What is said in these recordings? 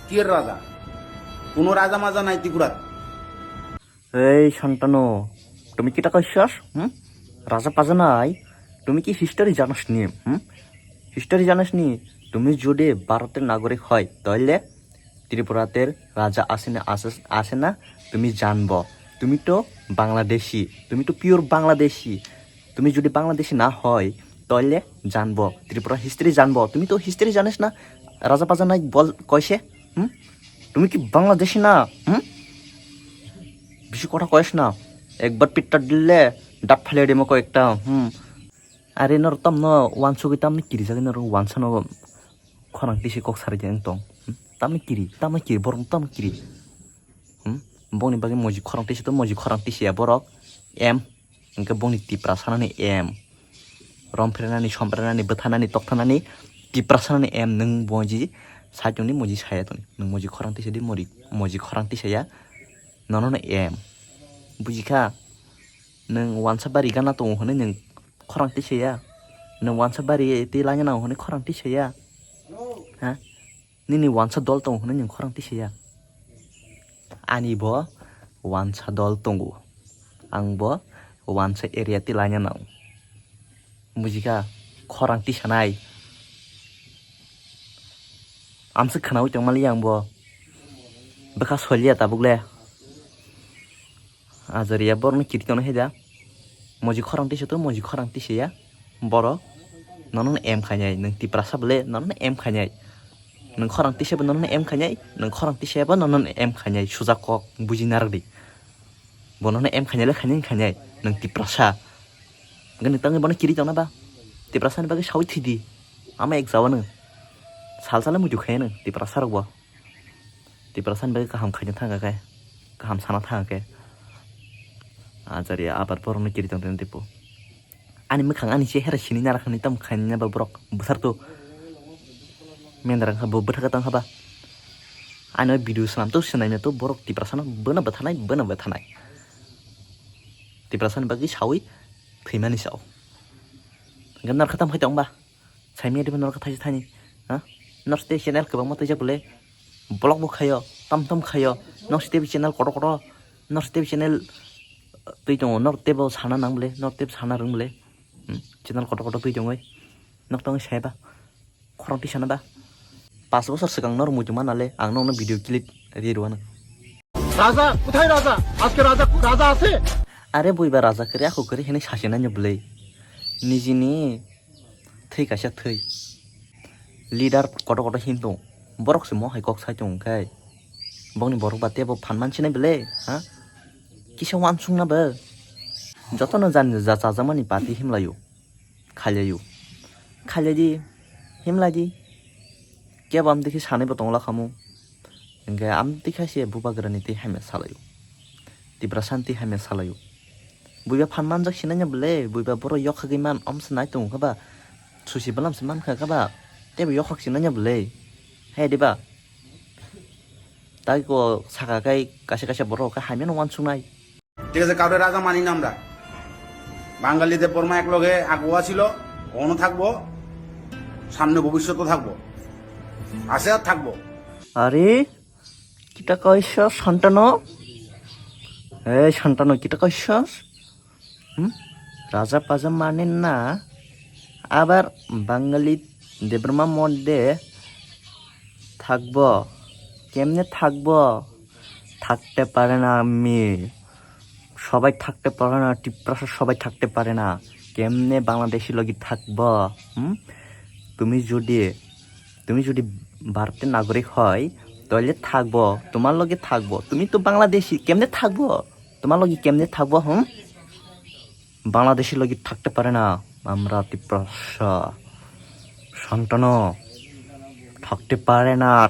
কি এর রাজা? কোনো রাজা মাজা নাই ত্রিপুরাত। এই সন্তানো, তুমি কি টাকা বিশ্বাস? রাজা পাজা নাই? তুমি কি হিস্টোরি জানাস নি? হিস্টোরি জানাস নি? তুমি যদি ভারতের নাগরিক হয় তাহলে ত্রিপুরাতের রাজা আসে না, আসে না তুমি জানব। তুমি তো বাংলাদেশি, তুমি তো পিওর বাংলাদেশি। তুমি যদি বাংলাদেশি না হয় তাহলে জানব, ত্রিপুরা হিস্ট্রি জানব। তুমি তো হিস্ট্রি জানিস না, রাজা পাজা নাই বল কয়সে? তুমি কি বাংলাদেশি না? বেশি কথা কয়েস না, একবার পিঠটা দিলে ডাব ফালিয়ে দিম কয়েকটা। আরে নর তাম ন ওয়ানসুগি তামনি কিরি জাগি নর ওয়ানসানো খরাং টিসি কক সারি জেন tong তামনি কিরি বরং তামনি কিরি boni bagi moji khorang tisi to moji khorang tisi ya borok em engke boni tipra sanani em romprenani somprenani bethanani toktanani tipra sanani em nung moji sajoni moji saya to nung moji khorang tisi di moji khorang tisi ya nono em bujika nung wansa bari gana to hone nung khorang tisi ya nung wansa bari ti lanya na hone khorang tisi ya ha nini wansa dol to hone nung khorang tisi ya ani bo wansa dol tongo ang bo wansa area ti lanya nang mujika khorang ti sanai amse khanau tongmali yang bo beka solia tabugle ajaria borno kirtono heda moji khorang ti to moji khorang ti ya boro nonon em khanyai nang ti prasable nonon em khanyai nang khorang tise nonon em khanyai nang khorang tise ba nonon em khanyai suja kok bujinardi bonono em khanyai le khanyai nang ti prasa gani tangi bono kiri jona ba ti prasa ni bagi sawi thidi ama ek jawana sal sala muju khaye nang ti prasa rokbo ti prasa ni bagi kaham khayna thanga kai kaham sana thanga kai ajari abar borno kiri jona tipo ani mekhang ani che hera sini nara khani tam khanya ba brok besar tu mendarang habo betha tang haba ano video sanam tu senai tu borok ti prasana bena bethanai ti prasana bagi sawi thimani sao ganar khatam khai tong ba saimi de nor khathai thani ha norte channel kebang mate jabule blog bo khayo tam khayo norte channel kodo norte channel tui tong norte bo sana nangle norte sana rungle channel kodo tui tong oi noktong seba khorong ti sana ba 5 বছর সিগাং নর মুজুমা নালে আং নন video clip রিরওয়ানা রাজা কোথায় রাজা আজকে রাজা আছে আরে বইবা রাজা করে আকো করে হেনে শাসে না বলে নিজিনি থৈ কাশা থৈ লিডার কত হিন্দু বরকসে মহাই কক সাই চং খাই বংনি বরক বাতে ব ফান মানছি নাই বলে হ্যাঁ কিসে ওয়ান সুং না বে যতন জান যা চাজামানি পাতি হিমলায়ু খালিয়াদি হিমলাদি কে বাম দেখি সানে বতংলা খামু এঙ্গে আম দেখাইছে বুবা গ্রানিতে হামে সালায়ু তিব্রা শান্তি হামে সালায়ু বুইবা ফানমান যাক সিনাইয়া বলে বুইবা বড় ইয়খাগৈ মান অমস নাই দং খাবা সুসি বালামসে মান খাবা তেবে ইয়খাক সিনাইয়া বলে হে দিবা তাই কো সাকাগাই কাছে বড় কা হামে ওয়ান সুনাই ঠিক আছে, কাউরে রাজা মানি না আমরা। বাঙালিদের পরমা এক লগে আগুয়া ছিল, কখনো থাকবো, সামনে ভবিষ্যতও থাকবো, আছে আর থাকবো। আরে কিটা কইছ সন্তানো এই সন্তানো কিটা কইছ রাজা পাজা মানেন না আবার বাঙালি দেবর্মা মধ্যে থাকবো কেমনে থাকবো থাকতে পারে না আমি সবাই থাকতে পারে না টিপ্রাসা সবাই থাকতে পারে না কেমনে বাংলাদেশি লগি থাকবো তুমি যদি ভারতের নাগরিক হয় তাহলে থাকবো তোমার লগে থাকবো তুমি তো বাংলাদেশি কেমনে থাকবো তোমার লগে কেমনে থাকবো বাংলাদেশি লগে থাকতে পারে না আমরা ত্রিপ্রাসা সন্তান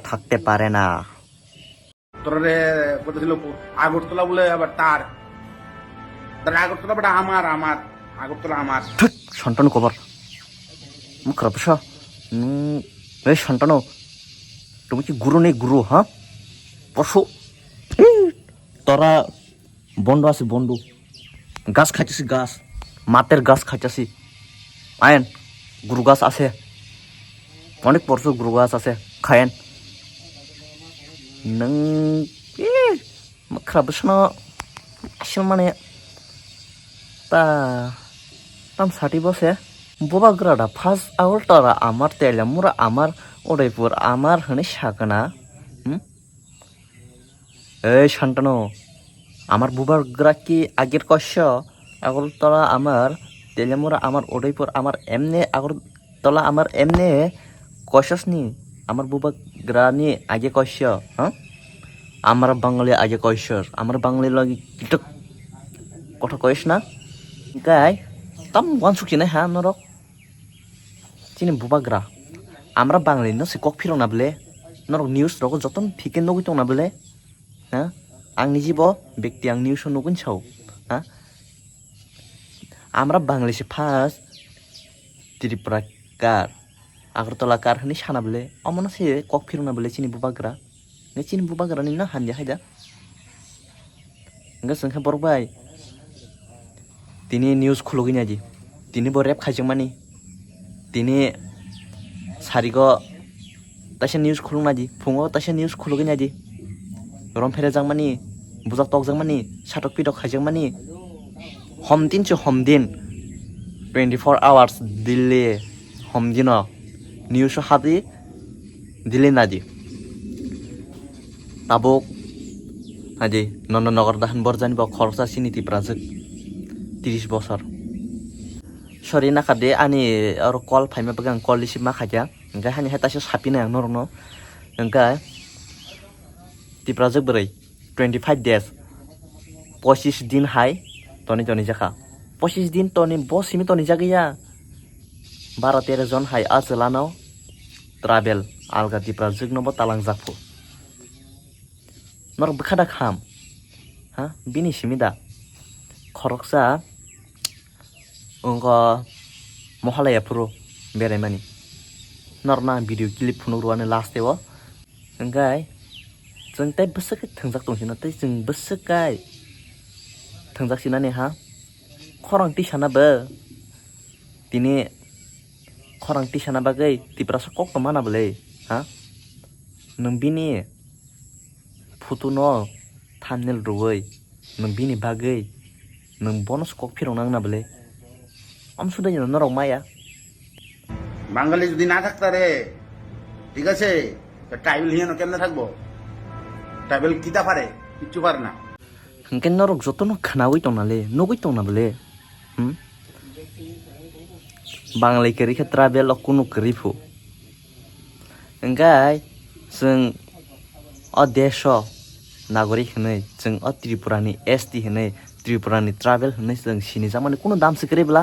থাকতে পারে না তোরে বলতেছিল আগরতলা বলে আবার তার আগরতলা বেটা আমার আগরতলা আমার সন্তান কবর মুখ রাপসা এই সন্তান তুমি কি গুরু নেই গুরু হ্যাঁ পশু তোরা বন্ধু আছে বন্ধু গাছ খাইতেছি গাছ মাতের গাছ খাইতেছি আয়েন গুরু গাছ আছে অনেক পরশু গুরু গাছ আছে খায়েন nang makrabsno asal mane ta tam sati bose boba grada first hour tara amar telamura amar Udaipur amar hone sakana এই শান্তনো আমার বুবার গ্রাকি আগের কষ্ট আগরতলা আমার তেলেমুরা আমার উদয়পুর আমার এমনে আগরতলা আমার এমনে কষ্টনি আমার বুবা গ্রানি আগে কষ্ট হ্যাঁ আমার বাঙালি আগে কষ্ট আমার বাঙালি লাগি কিটক কথা কইস না গাই তাম ওয়ান সুকি না হ্যাঁ নরক চিনি বুবা গ্রা আমরা বাঙালি ন সে কক ফিরো না বলে নরক নিউজ রক যতন ফিকে নগি তো না বলে হ্যাঁ आंनि जिब व्यक्ति आं निउस नुगोन साव हाँ आमरा बांग्लादेश फार्स्ट त्रिपुरा कार আগরতলা कार हनी साना बोले अमना से कक फिरना बोले चिनी बुबाग्रा ने चिनी बुबाग्रा नि ना हान्जा हायदा इंगा संखा बरबाय तिनी निउस खुलगिना जी तिनी बो रेप खाजमानी तिनी सारिगो तासे निउस खुलुना जी फुङो तासे निउस खुलगिना जी रम फेरे जांगमानी बुजाक तक जांगमानी साटक पिटक खाइजांगमानी हमदिन 24 hours दिल्ली हमदिन निउस हादि दिल्ली नादी ताबुक हादि नन नगर दाहन बरजानि बा खरसा सिनिति प्राजक 30 बছর सरि नाखादे आनि आरो कल फाइमा बगां कल लिसि मा खाजा ओंगा हानि हातासो सापिना आं नरनो ओंगा तिप्राजक बोरै 25 days 25 दिन हाय तनि जाखा 25 दिन तनि बसिमि तनि जागैया 12-13 जन हाय आजलानाव ट्राभेल आलगा तिप्राजक नबो तालां जाफु नर बखादा खाम हा बिनि सिमिदा खरकसा अंग महालया पुरो बेरायमानि नरना भिडिअ क्लिप फुनुरुआनो लास्ट देव ओंगाय जों ताइ बोसोकै थोंजाक दंसिना ताइ जों बोसोकै थोंजाकसिनानै हा खरां टिसानाबो दिनै खरां टिसानाबागै तिप्रासो कक मानाबोलै हा नों बिनि फुटुनो थामनेल रुवै नों बिनि बागै नों बनस कक फिरनांनाबोलै আমসুদাই নরক মায়া বাঙালি যদি না থাকতা রে ঠিক আছে ট্রাইবেল হিয়ানো কেমনে থাকবো ট্রাইবেল কিতা পারে কিচ্ছু পারে না হংকে নরক যতন খানাওই তনালে নগই তনাবলে বাঙালি কেরিখে ট্রাভেল কোনো করিফু ओंगाय जों देश नागरिक होनै जों त्रिपुरानि एसटी होनै त्रिपुरानि ट्राभेल होनै जों सिनिजा माने कोनो दामसो करेब्ला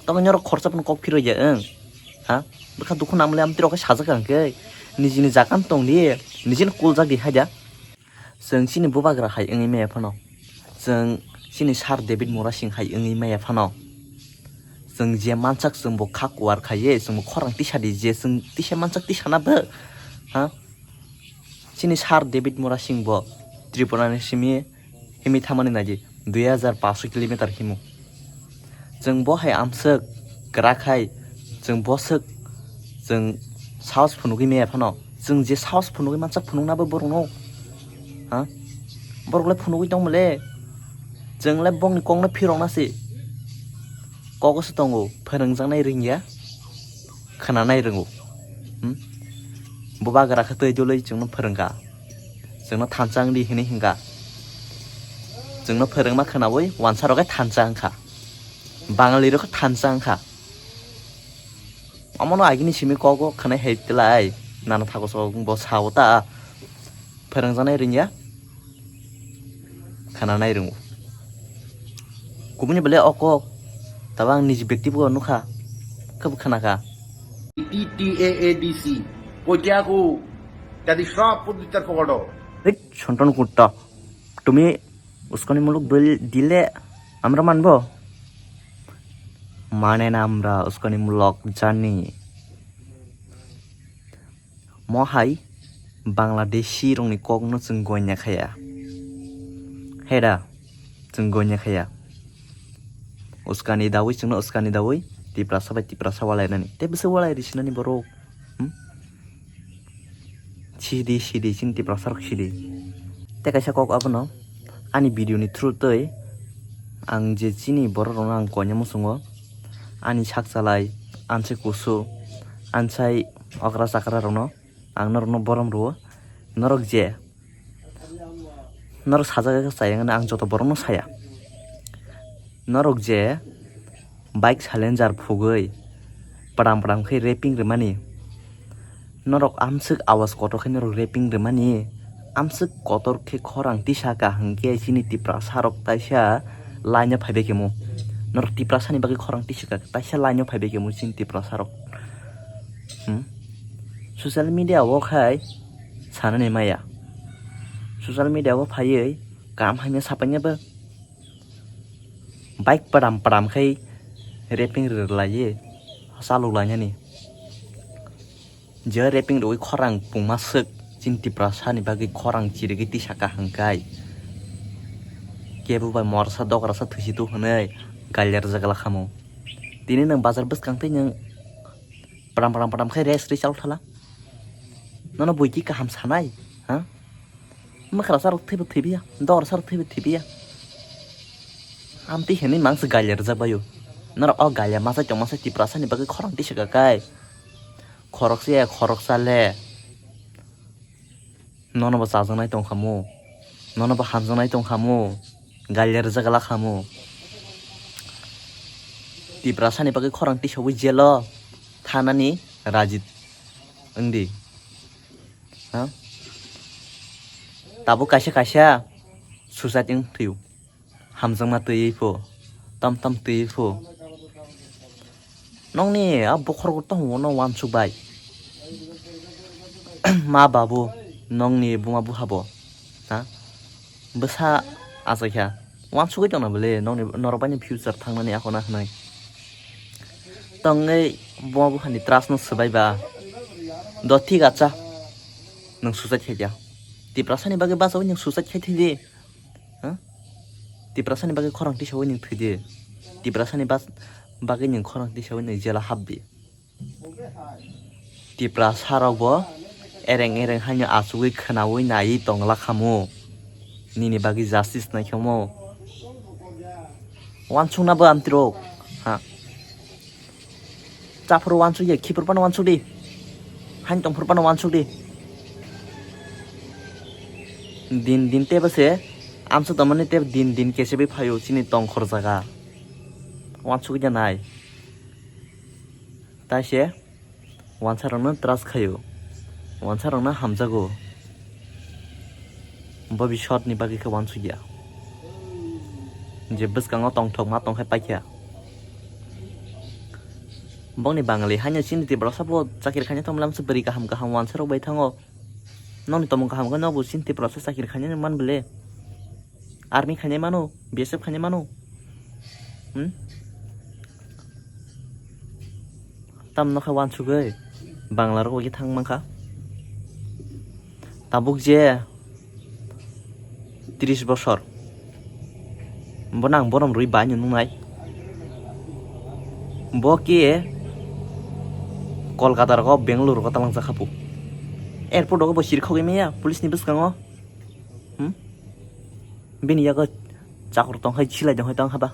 तंग नर खरचापन कक फिरया हा बखा दुखु नामले आम तिरक साजाखांकै निजिनि जाकान तंदि निजिन कुल जागि हायदा जों सिनि बुबाग्रा हाय ओङै माया फानाव जों सिनि सार डेभिड मरा सिं हाय ओङै माया फानाव जों जे मानसाक जों बो खाकुवार खायो जों खरां टिसादि जे जों टिसा मानसाक टिसानाबो हा सिनि सार डेभिड मरा सिं बो त्रिपुरानि सिमि हिमि थामानि नाजि 2500 किलोमिटार हिमु जों बहाय आमसोक ग्राखाय जों बसोक जों साहस फुनुगै माया फानाव जों जे साहस फुनुगै मानसा फुनुनाबो बरनो हा बरगले फुनुगै दंमले जोंलाय बंनि कंनो फिरंनासि कगसो दंगो फोरोंजानाय रोंगिया खोनानाय रोंगौ बुबाग्राखौ दैदलै जोंनो फोरोंगा जोंनो थानसांदि होनै हिंगा जोंनो फोरोंमा खोनावै वानसारगै थानसांखा बाङालि रख थानसांखा अमनो आगिनि सिमि कगो खनाय हेतलाय नाना थागोस बो सावता फोरोंजानाय रोंगिया खोनानाय रोंगौ गुबुननि बेले अक तब आं निजी व्यक्तिबो नुखा खोब खोनाखा TTAADC কইটাকু তাদি সব পদ্ধতির পকড়ো এই সন্তান কুত্তা তুমি উস্কানি মুলুক দিলে আমরা মানবো মানে না আমরা উস্কানি মুলক জানি মহাই বাংলাদেশি রংनि कगनो जों गयना खाया हेदा जों गयना खाया उस्कानि दावै जोंनो उस्कानि दावै तिप्रासा वालायनानै ते बिसो वालाय रिसिनानि बर' sidi cinti prasarok sidi te kaisa kok abono ani video ni through tei ang je chini borok rok ang konya musungo ani sakchalai anse kusu ansai okra sakra rokno ang norok no borom ro norok je norok sajaga sayang ang joto borok no saya norok je bike challenger phugoi padam khai rapping remani norok amsuk awas kotor khai norok rapping remani amsuk kotor khe khorang tisaka hangke chini tipra sarok taisa laino phaibe kemo norok tipra sani bagi khorang tisaka taisa laino phaibe kemo chini tipra sarok social media wo khai sanani maya social media wo phaiei kam haine sapanya ba bike padam khai rapping rlaye salu lanya ni je rapping roi khorang pungma suk cinti prasani bagi khorang chirigi tisaka hangkai kebu bai morsa dokra sa thusi tu hanai galyar jagala khamo tini nang bazar buskang te nang padam khai res chal thala nono boiki ka ham sanai ha makra sar thebe thibia dor sar thebe thibia amti heni mangsa galyar jabayo nor o galya masa chomasa tiprasani bagi khorang tisaka kai khorok sale nono ba sajanai tong khamu nono ba hamjanai tong khamu galyar jagala khamu tiprasani bagi khorang tisawi jelo thanani rajit ongdi ha tabo kaisa susat ing thiu hamjangma tui pho tam tui pho nongni a bokhor ko tong wono wan subai ma babu nongni buma bu habo ha besa asakha wan sugai tong na bele nongni norobani future thangnani akona hnai tongai buma bu hani trust no subai ba do thik acha nang susat kheja tiprasani bage basawi nang susat khethidi ha tiprasani bage khorang ti sawi ning thidi tiprasani bas bagi ning khorang ti sawi ning jela habbi tipra sarogbo ereng hanyo asugui khnawi nai tongla khamu nini bagi justice nai khamo wansungna bo amtiro ha chapro wansu ye khipur pan wansu di han tongpur pan wansu di din te base amsu tamani te din kese be phayo chini tong khor jaga wansu ja nai taise wansarangna trust khayo wansarangna hamjago bobishot ni bagi kha wansu ya je buskango tongthok ma tongkhai paikha bongni bangali hanya chini te bro sabo chakir khanya tomlam se beri kaham wansaro bai thango noni tomong kaham ga nobu chinti process chakir khanya man bele army khanya mano bsf khanya mano tam no kha wansu gai banglar ko gi thang mangkha tabuk je 30 বছর bonang borom rui banyu nungai boki kolkata ko bengaluru ko talang jakhapu airport ko bosir khogi meya police ni buskango bini yago chakur tong hai chilai dong hai tong haba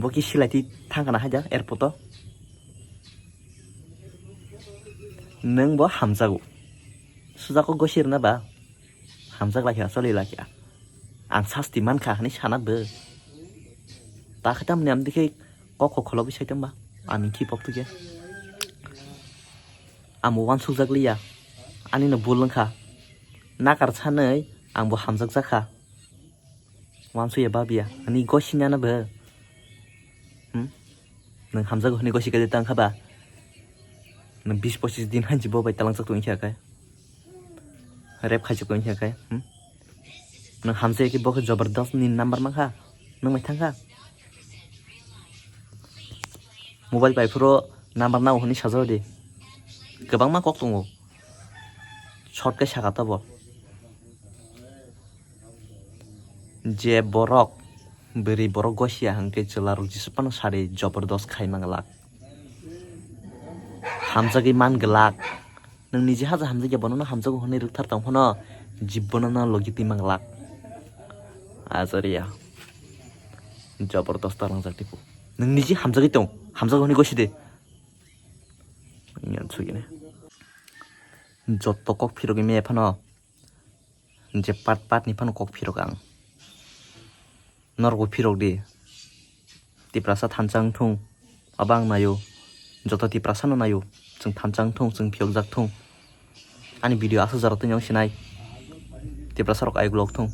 boki silai ti thangana haja airport to neng bo hamjago sujako gosir na ba hamjak lakhya soli lakhya ang sasti mankha hani sana be ta khatam nem dikhe kok kholobi saitam ba ami khipok tuge amu wan sujagliya ani no bulangkha nakar chanai angbo hamjak jakha wan suya babia ani gosina na be nang hamjago hani gosi kale tang khaba nang 20-25 din hanji bo bai talang jak tuing khakai rep khaijuk tuing khakai nang hamse ki bokhe jabardast ni number mangkha nang mai thangkha mobile bai pro number na honi sajao de gobang ma kok tungo short ke sakata bo je borok beri borok gosia hangke jelar jispan sare jabardast khai mangalak hamjagi man gelak nang niji haja hamja ge bono hamja go hone rukthar tang phono jibbono na logi timang lak azariya jabardast tarang jaktipu nang niji hamja ge tong hamja go hone goside yan sugine jotto kok phirogi me phano je pat ni phano kok phirok ang norgo phirok di tiprasa thanchang thung abang nayo joto tiprasa no nayo jeng thanchang thung jeng phiok jak thung ani video asu jarot nyong sinai tiprasa rok ai glok thung